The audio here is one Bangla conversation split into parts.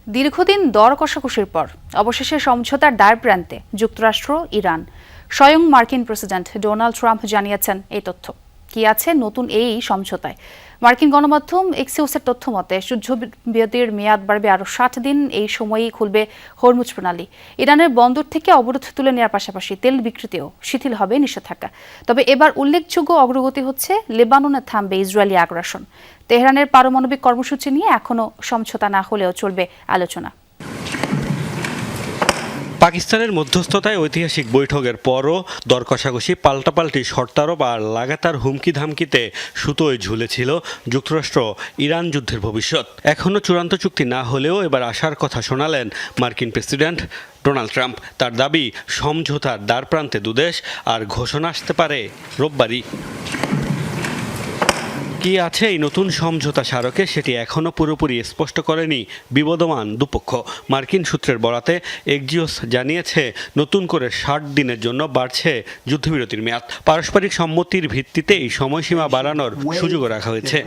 দীর্ঘদিন দর কষাকষির পর অবশেষে সমঝোতার দ্বারপ্রান্তে যুক্তরাষ্ট্র ইরান। স্বয়ং মার্কিন প্রেসিডেন্ট ডোনাল্ড ট্রাম্প জানিয়েছেন এই তথ্য। কি আছে নতুন এই সমঝোতায়? মার্কিন গণমাধ্যম এক্সিওসের তথ্য মতে যুদ্ধবিরতির মেয়াদ বাড়বে আরও ৬০ দিন। এই সময়েই খুলবে হরমুজ প্রণালী। ইরানের বন্দর থেকে অবরোধ তুলে নেওয়ার পাশাপাশি তেল বিক্রিতেও শিথিল হবে নিষেধাজ্ঞা। তবে এবার উল্লেখযোগ্য অগ্রগতি হচ্ছে লেবাননে থামবে ইসরায়েলি আগ্রাসন। তেহরানের পারমাণবিক কর্মসূচি নিয়ে এখনও সমঝোতা না হলেও চলবে আলোচনা। পাকিস্তানের মধ্যস্থতায় ঐতিহাসিক বৈঠকের পরও দর কষাকষি, পাল্টাপাল্টি শর্তারোপ আর লাগাতার হুমকি ধামকিতে সুতোয় ঝুলেছিল যুক্তরাষ্ট্র ইরান যুদ্ধের ভবিষ্যৎ। এখনও চূড়ান্ত চুক্তি না হলেও এবার আশার কথা শোনালেন মার্কিন প্রেসিডেন্ট ডোনাল্ড ট্রাম্প। তার দাবি, সমঝোতার দ্বারপ্রান্তে দুদেশ, আর ঘোষণা আসতে পারে রোববারই। কি আছে এই নতুন সমঝোতা স্মারকে সেটি এখনও পুরোপুরি স্পষ্ট করেনি বিবদমান দুপক্ষ। মার্কিন সূত্রের বরাতে এক্সিওস জানিয়েছে, নতুন করে ৬০ দিনের জন্য বাড়ছে যুদ্ধবিরতির মেয়াদ। পারস্পরিক সম্মতির ভিত্তিতে এই সময়সীমা বাড়ানোর সুযোগও রাখা হয়েছে।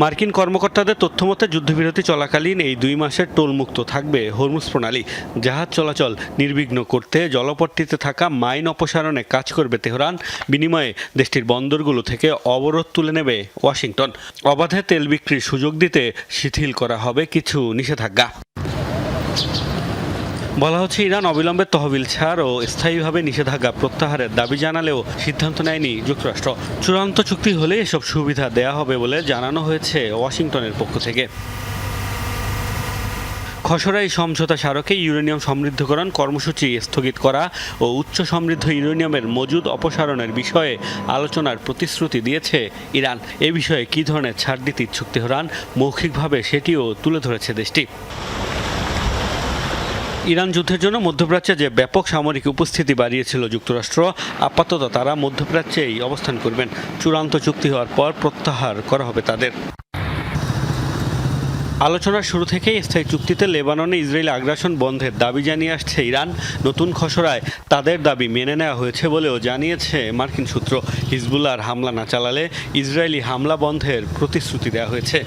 মার্কিন কর্মকর্তাদের তথ্যমতে যুদ্ধবিরতি চলাকালীন এই ২ মাসের টোলমুক্ত থাকবে হরমুজ প্রণালী। জাহাজ চলাচল নির্বিঘ্ন করতে জলপট্টিতে থাকা মাইন অপসারণে কাজ করবে তেহরান। বিনিময়ে দেশটির বন্দরগুলো থেকে অবরোধ তুলে নেবে ওয়াশিংটন। অবাধে তেল বিক্রির সুযোগ দিতে শিথিল করা হবে কিছু নিষেধাজ্ঞা। বলা হচ্ছে, ইরান অবিলম্বে তহবিল ছাড় ও স্থায়ীভাবে নিষেধাজ্ঞা প্রত্যাহারের দাবি জানালেও সিদ্ধান্ত নেয়নি যুক্তরাষ্ট্র। চূড়ান্ত চুক্তি হলে এসব সুবিধা দেয়া হবে বলে জানানো হয়েছে ওয়াশিংটনের পক্ষ থেকে। খসড়া এই সমঝোতা স্মারকে ইউরেনিয়াম সমৃদ্ধকরণ কর্মসূচি স্থগিত করা ও উচ্চ সমৃদ্ধ ইউরেনিয়ামের মজুদ অপসারণের বিষয়ে আলোচনার প্রতিশ্রুতি দিয়েছে ইরান। এ বিষয়ে কী ধরনের ছাড় দিতে ইচ্ছুক তেহরান, মৌখিকভাবে সেটিও তুলে ধরেছে দেশটি। ইরান যুদ্ধের জন্য মধ্যপ্রাচ্যে যে ব্যাপক সামরিক উপস্থিতি বাড়িয়েছিল যুক্তরাষ্ট্র, আপাতত তারা মধ্যপ্রাচ্যেই অবস্থান করবেন। চূড়ান্ত চুক্তি হওয়ার পর প্রত্যাহার করা হবে তাদের। আলোচনার শুরু থেকেই স্থায়ী চুক্তিতে লেবাননে ইসরায়েলি আগ্রাসন বন্ধের দাবি জানিয়ে আসছে ইরান। নতুন খসড়ায় তাদের দাবি মেনে নেওয়া হয়েছে বলেও জানিয়েছে মার্কিন সূত্র। হিজবুল্লাহর হামলা না চালালে ইসরায়েলি হামলা বন্ধের প্রতিশ্রুতি দেওয়া হয়েছে।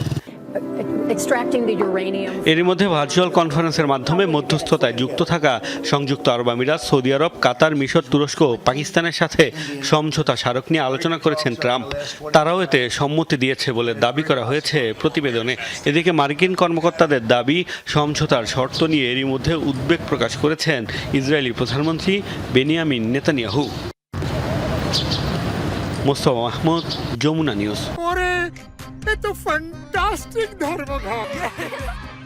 এরই মধ্যে ভার্চুয়াল কনফারেন্সের মাধ্যমে মধ্যস্থতায় যুক্ত থাকা সংযুক্ত আরব আমিরাত, সৌদি আরব, কাতার, মিশর, তুরস্ক ও পাকিস্তানের সাথে সমঝোতা স্মারক নিয়ে আলোচনা করেছেন ট্রাম্প। তারাও এতে সম্মতি দিয়েছে বলে দাবি করা হয়েছে প্রতিবেদনে। এদিকে মার্কিন কর্মকর্তাদের দাবি, সমঝোতার শর্ত নিয়ে এরই মধ্যে উদ্বেগ প্রকাশ করেছেন ইসরায়েলি প্রধানমন্ত্রী Benjamin Netanyahu. Mostafa Mahmud, Jamuna news. তো ফ্যান্টাস্টিক ধর্মঘট।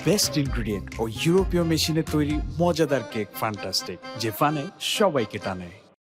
বেস্ট ইনগ্রেডিয়েন্ট ও ইউরোপীয় মেশিনে তৈরি মজাদার কেক ফ্যান্টাস্টিক, যে ফানে সবাইকে টানে।